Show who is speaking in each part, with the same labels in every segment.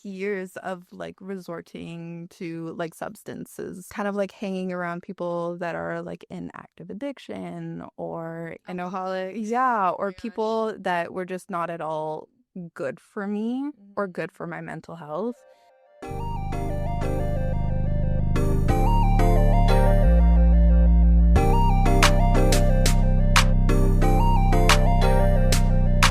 Speaker 1: like years of like resorting to like substances, kind of like hanging around people that are like in active addiction or alcoholics, yeah, or people that were just not at all good for me or good for my mental health.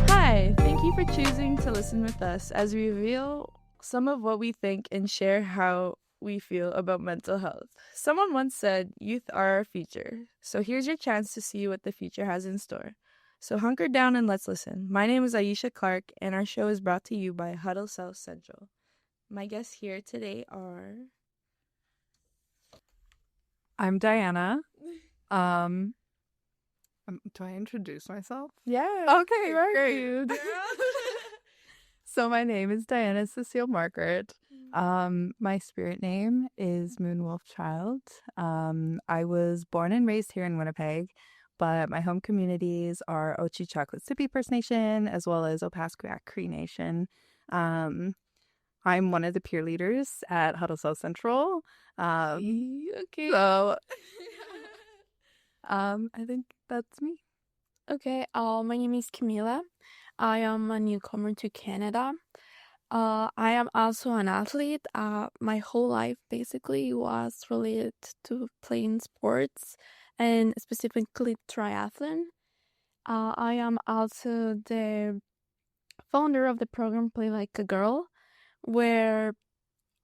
Speaker 2: Hi, thank you for choosing to listen with us as we reveal some of what we think and share how we feel about mental health. Someone once said, "Youth are our future." So here's your chance to see what the future has in store. So hunker down and let's listen. My name is Aisha Clark, and our show is brought to you by Huddle Central. My guests here today are...
Speaker 1: I'm Diana. Do I introduce myself?
Speaker 2: Yeah.
Speaker 1: Okay, great.
Speaker 2: Dude.
Speaker 1: So my name is Diana Cecile Margaret. My spirit name is Moonwolf Child. I was born and raised here in Winnipeg, but my home communities are Ochi Chocolate Sippy First Nation as well as Opaskwayak Cree Nation. I'm one of the peer leaders at Huddle Central.
Speaker 2: Okay.
Speaker 1: So I think that's me.
Speaker 3: Okay, my name is Camila. I am a newcomer to Canada. I am also an athlete. My whole life basically was related to playing sports and specifically triathlon. I am also the founder of the program Play Like a Girl, where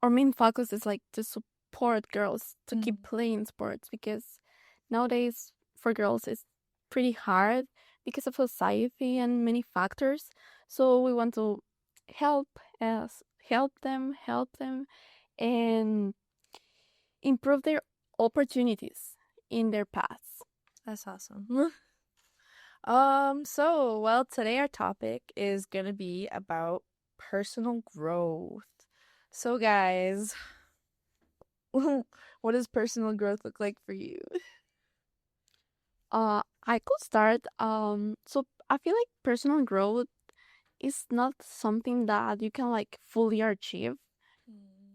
Speaker 3: our main focus is like to support girls to keep playing sports, because nowadays for girls it's pretty hard because of society and many factors. So we want to help help them, and improve their opportunities in their paths.
Speaker 2: That's awesome. Today our topic is gonna be about personal growth. So guys, what does personal growth look like for you?
Speaker 3: I could start. So I feel like personal growth is not something that you can like fully achieve.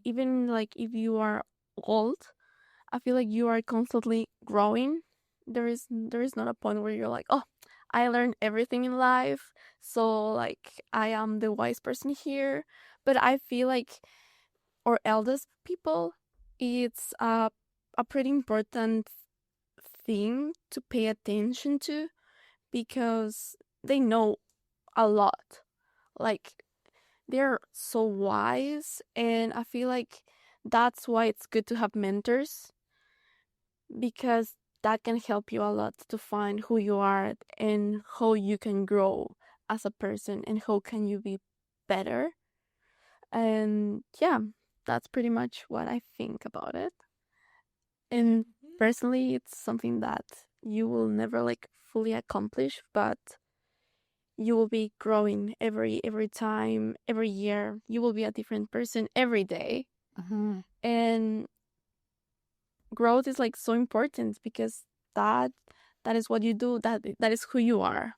Speaker 3: Even like if you are old, I feel like you are constantly growing. There is not a point where you're like, oh, I learned everything in life, so like I am the wise person here. But I feel like our eldest people, it's a pretty important thing to pay attention to, because they know a lot. Like, they're so wise, and I feel like that's why it's good to have mentors, because that can help you a lot to find who you are and how you can grow as a person and how can you be better. And yeah, that's pretty much what I think about it. And personally, it's something that you will never like fully accomplish, but you will be growing every time, every year. You will be a different person every day. And growth is like so important, because that is what you do. That is who you are.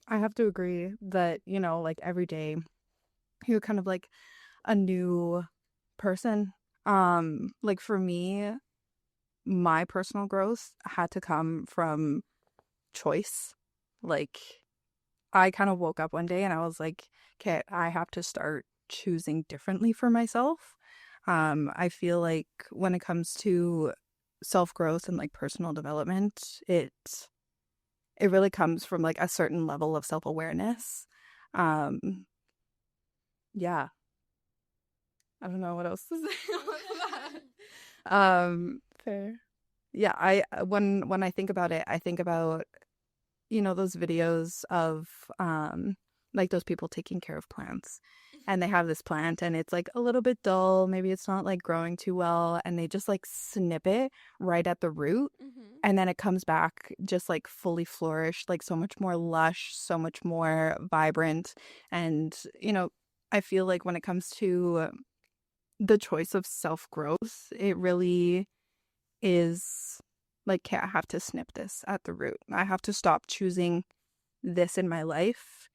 Speaker 1: I have to agree that, like every day you're kind of like a new person. Like for me, my personal growth had to come from choice. Like I kind of woke up one day and I was like, okay, I have to start choosing differently for myself. I feel like when it comes to self-growth and like personal development, it really comes from like a certain level of self-awareness. Yeah. I don't know what else to say about that.
Speaker 2: Fair.
Speaker 1: Yeah, when I think about it, I think about those videos of like those people taking care of plants, and they have this plant and it's like a little bit dull, maybe it's not like growing too well, and they just like snip it right at the root, and then it comes back just like fully flourished, like so much more lush, so much more vibrant. And I feel like when it comes to the choice of self-growth, it really is like, okay, I have to snip this at the root. I have to stop choosing this in my life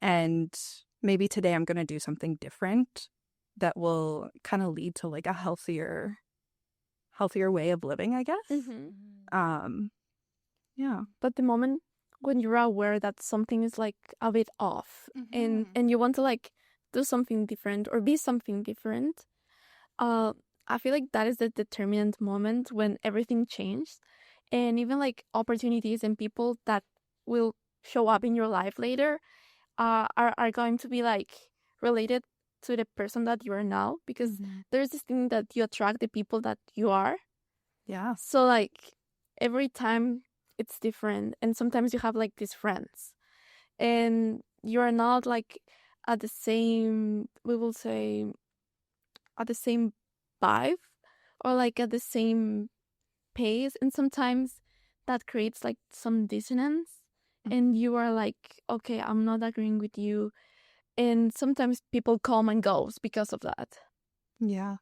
Speaker 1: and maybe today I'm going to do something different that will kind of lead to like a healthier way of living, I guess.
Speaker 3: Mm-hmm.
Speaker 1: Yeah.
Speaker 3: But the moment when you're aware that something is like a bit off, and you want to like do something different or be something different, I feel like that is the determinant moment when everything changed, and even like opportunities and people that will show up in your life later are going to be like related to the person that you are now, because there's this thing that you attract the people that you are.
Speaker 1: Yeah.
Speaker 3: So like every time it's different, and sometimes you have like these friends and you're not like at the same, we will say, at the same vibe, or like at the same pace, and sometimes that creates like some dissonance, and you are like, okay, I'm not agreeing with you, and sometimes people come and goes because of that.
Speaker 1: Yeah.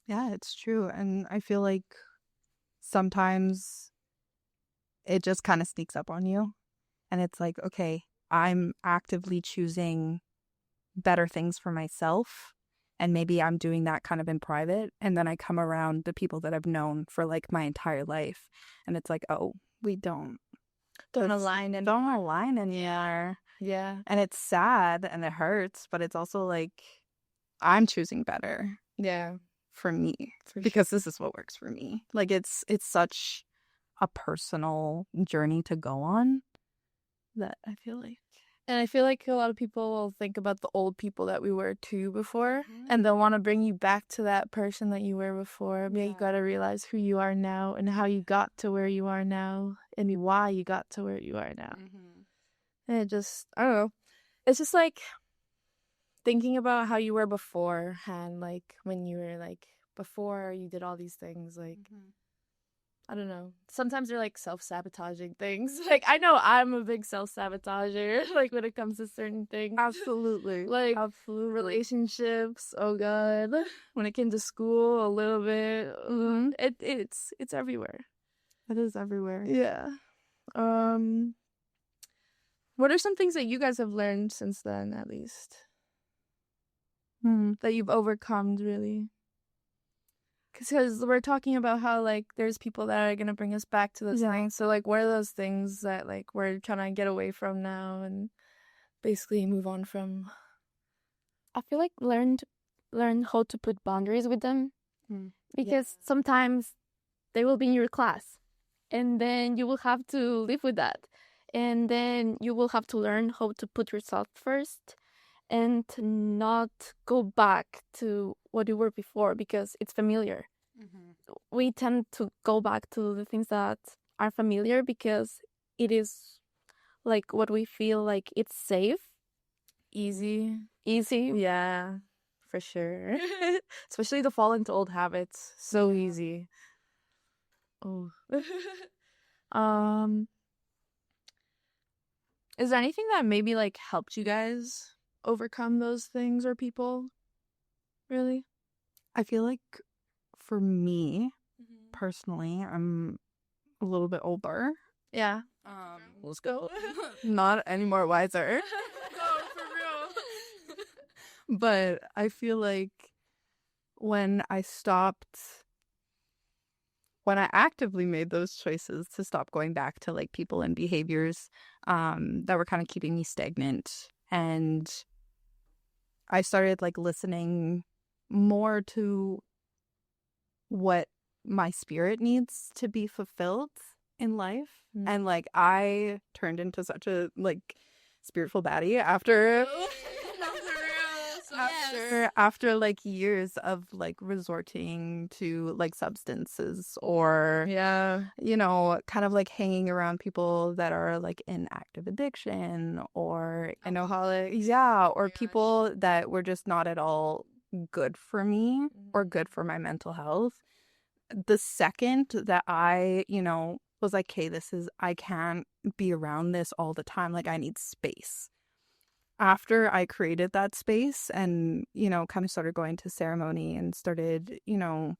Speaker 1: Yeah, it's true. And I feel like sometimes it just kind of sneaks up on you. And it's like, okay, I'm actively choosing better things for myself. And maybe I'm doing that kind of in private. And then I come around the people that I've known for like my entire life. And it's like, oh, we don't
Speaker 2: align and
Speaker 1: don't align anymore.
Speaker 2: yeah.
Speaker 1: And it's sad and it hurts, but it's also like I'm choosing better.
Speaker 2: Yeah.
Speaker 1: For me, because this is what works for me. Like it's such a personal journey to go on that I feel like.
Speaker 2: And I feel like a lot of people will think about the old people that we were too before, and they'll want to bring you back to that person that you were before. But you got to realize who you are now and how you got to where you are now and why you got to where you are now. And it just, I don't know. It's just like thinking about how you were beforehand, like when you were like before you did all these things, like I don't know. Sometimes they're like self-sabotaging things. Like I know I'm a big self-sabotager, like when it comes to certain things.
Speaker 1: Absolutely.
Speaker 2: Like relationships. Oh God. When it came to school, a little bit. It's everywhere.
Speaker 1: It is everywhere.
Speaker 2: Yeah. What are some things that you guys have learned since then, at least? That you've overcome, really? Because we're talking about how, like, there's people that are going to bring us back to those things. So, like, what are those things that, like, we're trying to get away from now and basically move on from?
Speaker 3: I feel like learn how to put boundaries with them, because sometimes they will be in your class, and then you will have to live with that, and then you will have to learn how to put yourself first and to not go back to what you were before because it's familiar. We tend to go back to the things that are familiar because it is like what we feel like it's safe,
Speaker 2: Easy.
Speaker 3: Yeah,
Speaker 2: For sure. Especially to fall into old habits. So easy. Oh. Is there anything that maybe like helped you guys overcome those things or people? Really?
Speaker 1: I feel like for me personally, I'm a little bit older.
Speaker 2: Yeah.
Speaker 1: Let's go. Not any more wiser.
Speaker 2: No, for real.
Speaker 1: But I feel like when I actively made those choices to stop going back to like people and behaviors that were kind of keeping me stagnant, and I started like listening more to what my spirit needs to be fulfilled in life. And like I turned into such a like spiritual baddie after like years of like resorting to like substances or you know, kind of like hanging around people that are like in active addiction or alcoholics, or people that were just not at all good for me or good for my mental health. The second that I, you know, was like, okay, I can't be around this all the time, like I need space. After I created that space and, you know, kind of started going to ceremony and started, you know,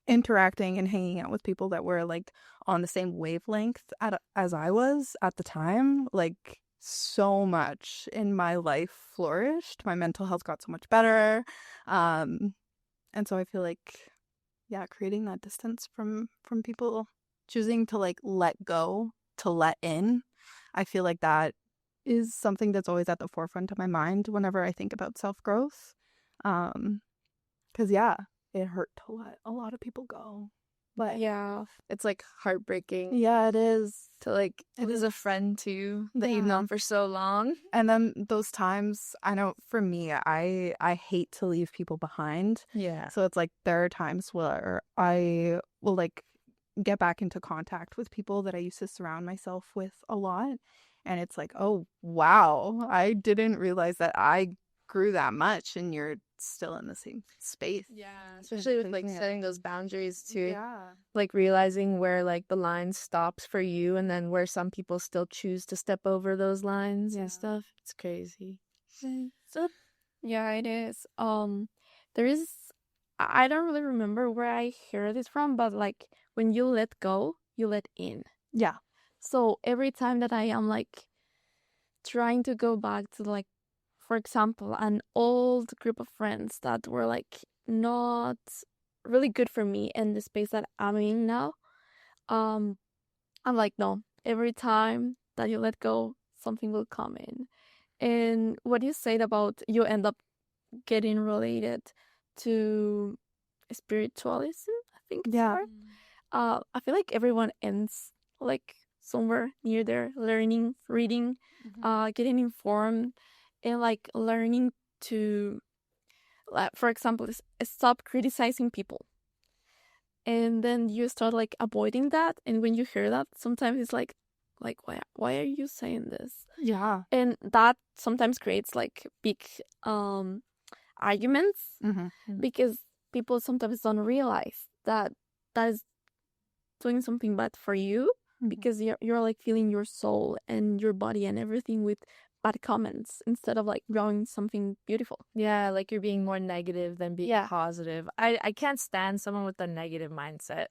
Speaker 1: interacting and hanging out with people that were like on the same wavelength as I was at the time, like so much in my life flourished. My mental health got so much better. And so I feel like, yeah, creating that distance from people, choosing to like let go, to let in, I feel like that is something that's always at the forefront of my mind whenever I think about self-growth. Because yeah, it hurt to let a lot of people go. But
Speaker 3: Yeah.
Speaker 2: It's like heartbreaking
Speaker 1: yeah, it is.
Speaker 2: to like
Speaker 1: It
Speaker 2: lose
Speaker 1: is.
Speaker 2: a friend too that you've
Speaker 1: Yeah.
Speaker 2: known for so long.
Speaker 1: And then those times, I know for me, I hate to leave people behind.
Speaker 2: Yeah.
Speaker 1: So it's like there are times where I will like get back into contact with people that I used to surround myself with a lot. And it's like, oh, wow, I didn't realize that I grew that much and you're still in the same space.
Speaker 2: Yeah, especially with like
Speaker 1: Yeah.
Speaker 2: setting those boundaries too.
Speaker 1: Yeah.
Speaker 2: Like realizing where like the line stops for you and then where some people still choose to step over those lines
Speaker 1: Yeah.
Speaker 2: and stuff. It's crazy.
Speaker 3: So yeah, it is. There is. I don't really remember where I heard this from, but like when you let go, you let in.
Speaker 1: Yeah.
Speaker 3: So every time that I am like trying to go back to like, for example, an old group of friends that were like not really good for me in the space that I'm in now, I'm like, no, every time that you let go, something will come in. And what you said about you end up getting related to spiritualism, I think it's
Speaker 1: Yeah.
Speaker 3: hard. I feel like everyone ends like somewhere near there, learning, reading, getting informed, and like learning to, like, for example, stop criticizing people. And then you start like avoiding that, and when you hear that, sometimes it's like why are you saying this?
Speaker 1: Yeah.
Speaker 3: And that sometimes creates like big arguments because people sometimes don't realize that that is doing something bad for you because you're like filling your soul and your body and everything with bad comments instead of like growing something beautiful.
Speaker 2: Yeah, like you're being more negative than being
Speaker 3: Yeah.
Speaker 2: positive. I can't stand someone with a negative mindset.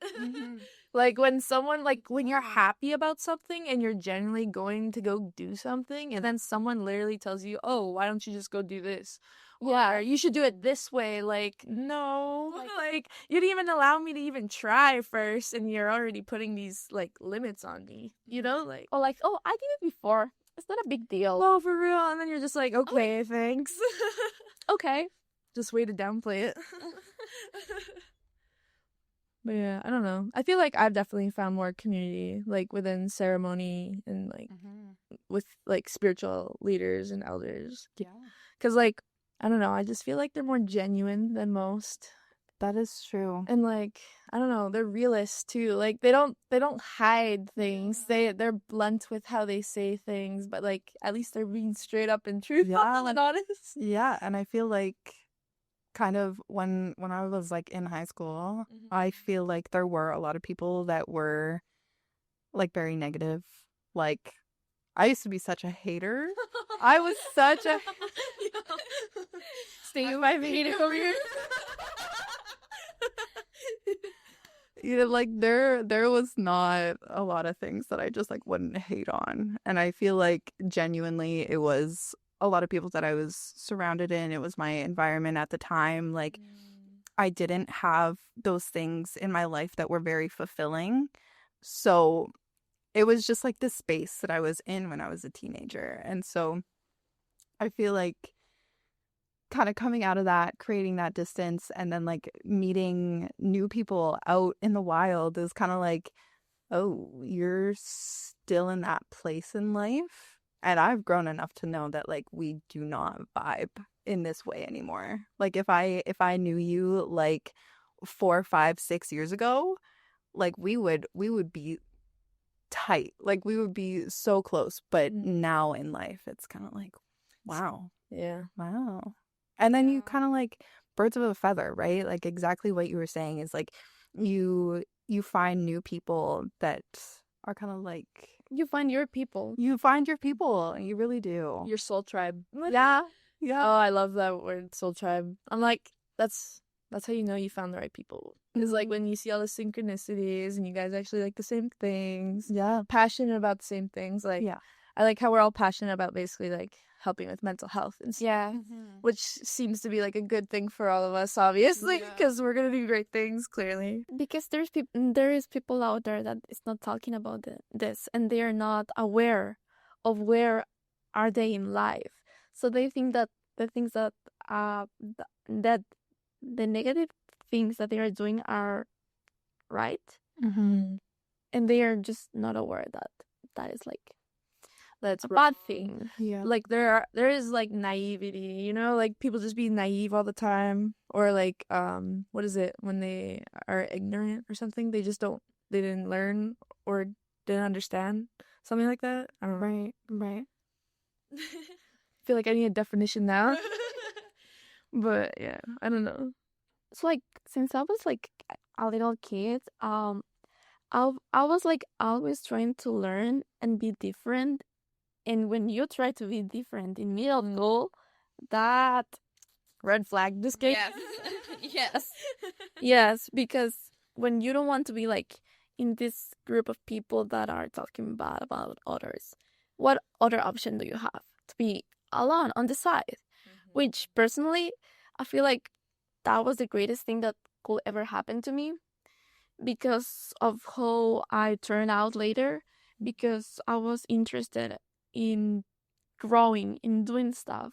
Speaker 2: Like when someone like when you're happy about something and you're genuinely going to go do something and then someone literally tells you, "Oh, why don't you just go do this?"
Speaker 3: Yeah.
Speaker 2: Or you should do it this way. Like, no. Like you didn't even allow me to even try first and you're already putting these like limits on me. You know, like
Speaker 3: Or like, oh, I did it before. It's not a big deal.
Speaker 2: oh, for real. And then you're just like, okay, thanks.
Speaker 3: Okay.
Speaker 2: Just way to downplay it. But yeah, I don't know. I feel like I've definitely found more community, like within ceremony and like with like spiritual leaders and elders.
Speaker 1: Yeah.
Speaker 2: Cause like I don't know, I just feel like they're more genuine than most,
Speaker 1: That is true.
Speaker 2: and like I don't know, they're realists too. Like they don't hide things. They're blunt with how they say things, but like at least they're being straight up and truthful and honest.
Speaker 1: Yeah, and I feel like kind of when I was like in high school, I feel like there were a lot of people that were like very negative. Like I used to be such a hater. I was such a
Speaker 3: Stay with my hater over here.
Speaker 1: you know, like there was not a lot of things that I just like wouldn't hate on. And I feel like genuinely it was a lot of people that I was surrounded in. It was my environment at the time. Like I didn't have those things in my life that were very fulfilling. So it was just like the space that I was in when I was a teenager. And so I feel like kind of coming out of that, creating that distance, and then like meeting new people out in the wild is kind of like, oh, you're still in that place in life. And I've grown enough to know that like we do not vibe in this way anymore. Like if I knew you like 4, 5, 6 years ago, like we would be tight. Like we would be so close. But now in life, it's kind of like, wow.
Speaker 2: Yeah.
Speaker 1: Wow. And then you kind of like birds of a feather, right? Like exactly what you were saying is like you find new people that are kind of like
Speaker 3: You find your people.
Speaker 1: you find your people. You really do.
Speaker 2: Your soul tribe.
Speaker 1: Yeah.
Speaker 2: Oh,
Speaker 1: Yeah.
Speaker 2: I love that word, soul tribe. I'm like, that's how you know you found the right people. It's like when you see all the synchronicities and you guys actually like the same things.
Speaker 1: Yeah.
Speaker 2: Passionate about the same things. Like,
Speaker 1: Yeah.
Speaker 2: I like how we're all passionate about basically like helping with mental health and stuff,
Speaker 3: Yeah.
Speaker 2: which seems to be like a good thing for all of us, obviously,
Speaker 1: Yeah.
Speaker 2: because we're gonna do great things, clearly.
Speaker 3: Because there is people out there that is not talking about this, and they are not aware of where are they in life. So they think that the things that the negative things that they are doing are right, and they are just not aware that that is like
Speaker 2: That's
Speaker 3: a bad thing.
Speaker 1: Yeah.
Speaker 2: like there is like naivety, you know, like people just being naive all the time, or like what is it when they are ignorant or something, they didn't learn or didn't understand, something like that. I don't know.
Speaker 1: Right.
Speaker 2: Feel like I need a definition now. But yeah, I don't know.
Speaker 3: So like since I was like a little kid, I was like always trying to learn and be different. And when you try to be different in middle school, that
Speaker 2: Red flag, just kidding.
Speaker 3: yes, yes, because when you don't want to be like in this group of people that are talking bad about others, what other option do you have? To be alone on the side, which personally, I feel like that was the greatest thing that could ever happen to me because of how I turned out later, because I was interested in growing, in doing stuff,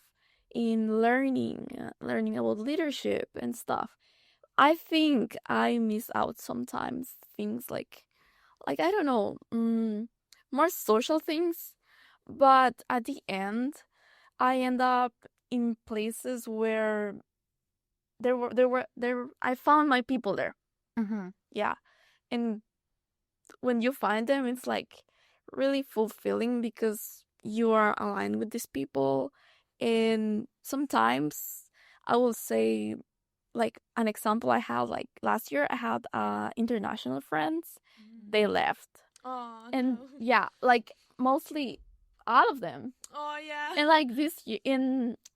Speaker 3: in learning about leadership and stuff. I think I miss out sometimes things like I don't know, more social things, but at the end, I end up in places where there I found my people there. Yeah. And when you find them, it's like really fulfilling because you are aligned with these people. And sometimes I will say, like, an example I had, like, last year, I had international friends. They left.
Speaker 2: Oh,
Speaker 3: And yeah, like, mostly all of them.
Speaker 2: Oh yeah.
Speaker 3: And like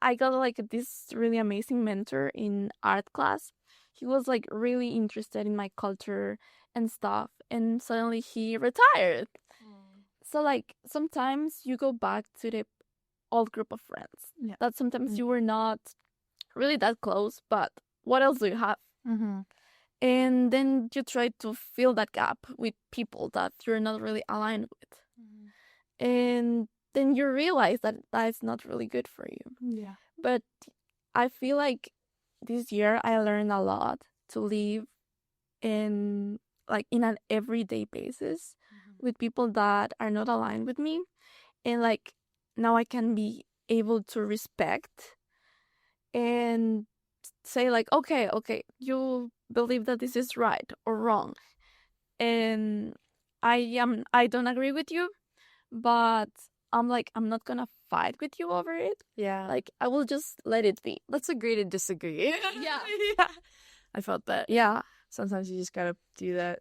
Speaker 3: I got like this really amazing mentor in art class. He was like really interested in my culture and stuff, and suddenly he retired. So like sometimes you go back to the old group of friends
Speaker 1: Yeah.
Speaker 3: that sometimes you were not really that close, but what else do you have? And then you try to fill that gap with people that you're not really aligned with, and then you realize that that's not really good for you.
Speaker 1: Yeah.
Speaker 3: But I feel like this year I learned a lot to live in like in an everyday basis with people that are not aligned with me, and like now I can be able to respect and say like okay, you believe that this is right or wrong, and I don't agree with you, but I'm not gonna fight with you over it.
Speaker 2: Yeah.
Speaker 3: Like I will just let it be.
Speaker 2: Let's agree to disagree.
Speaker 3: Yeah.
Speaker 2: Yeah. I felt that.
Speaker 3: Yeah.
Speaker 2: Sometimes you just gotta do that.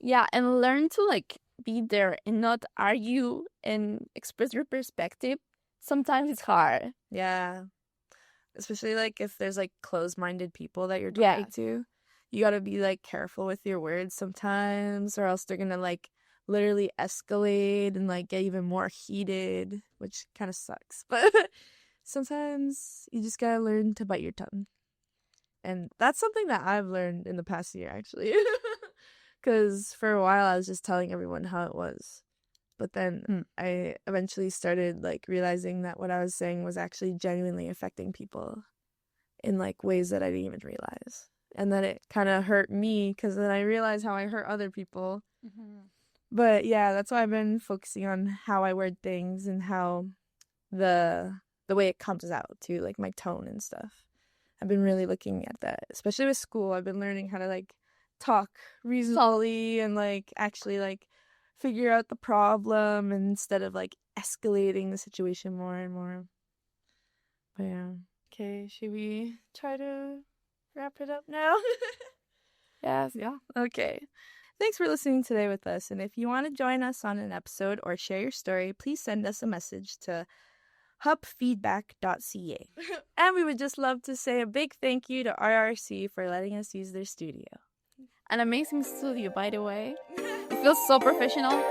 Speaker 3: Yeah, and learn to like be there and not argue and express your perspective. Sometimes it's hard.
Speaker 2: Yeah. Especially like if there's like closed-minded people that you're
Speaker 3: Yeah.
Speaker 2: talking to. You gotta be like careful with your words sometimes, or else they're gonna like literally escalate and like get even more heated, which kind of sucks. But sometimes you just gotta learn to bite your tongue. And that's something that I've learned in the past year, actually. Because for a while I was just telling everyone how it was. But then I eventually started like realizing that what I was saying was actually genuinely affecting people in like ways that I didn't even realize. And then it kind of hurt me because then I realized how I hurt other people. But yeah, that's why I've been focusing on how I word things and how the way it comes out too, like my tone and stuff. I've been really looking at that, especially with school. I've been learning how to like talk reasonably and like actually like figure out the problem instead of like escalating the situation more and more. But yeah. Okay, should we try to wrap it up now?
Speaker 3: Yes.
Speaker 2: Yeah. Okay. Thanks for listening today with us. And if you want to join us on an episode or share your story, please send us a message to hubfeedback.ca. And we would just love to say a big thank you to RRC for letting us use their studio.
Speaker 3: An amazing studio, by the way. It feels so professional.